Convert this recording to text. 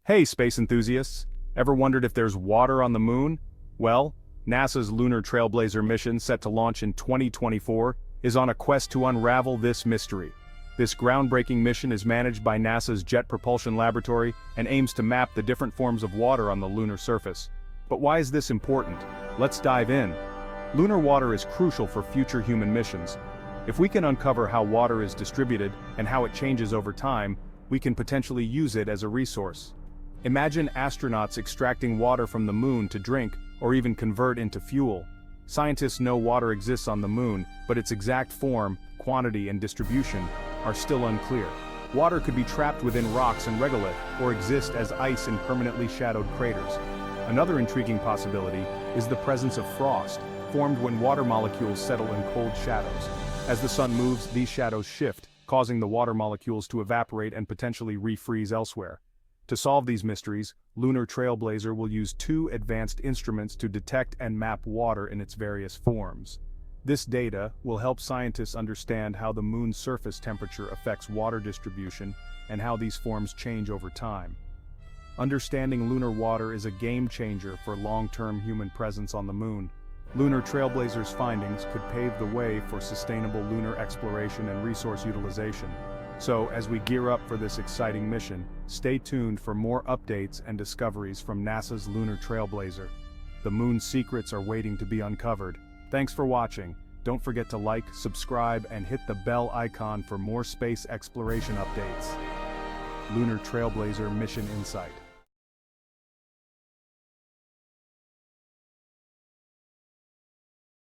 Hey, space enthusiasts! Ever wondered if there's water on the moon? Well, NASA's Lunar Trailblazer mission, set to launch in 2024, is on a quest to unravel this mystery. This groundbreaking mission is managed by NASA's Jet Propulsion Laboratory and aims to map the different forms of water on the lunar surface. But why is this important? Let's dive in. Lunar water is crucial for future human missions. If we can uncover how water is distributed and how it changes over time, we can potentially use it as a resource. Imagine astronauts extracting water from the moon to drink or even convert into fuel. Scientists know water exists on the moon, but its exact form, quantity, and distribution are still unclear. Water could be trapped within rocks and regolith, or exist as ice in permanently shadowed craters. Another intriguing possibility is the presence of frost, formed when water molecules settle in cold shadows. As the sun moves, these shadows shift, causing the water molecules to evaporate and potentially refreeze elsewhere. To solve these mysteries, Lunar Trailblazer will use two advanced instruments to detect and map water in its various forms. This data will help scientists understand how the moon's surface temperature affects water distribution and how these forms change over time. Understanding lunar water is a game changer for long-term human presence on the moon. Lunar Trailblazer's findings could pave the way for sustainable lunar exploration and resource utilization. So, as we gear up for this exciting mission, stay tuned for more updates and discoveries from NASA's Lunar Trailblazer. The moon's secrets are waiting to be uncovered. Thanks for watching. Don't forget to like, subscribe, and hit the bell icon for more space exploration updates. Lunar Trailblazer Mission Insight.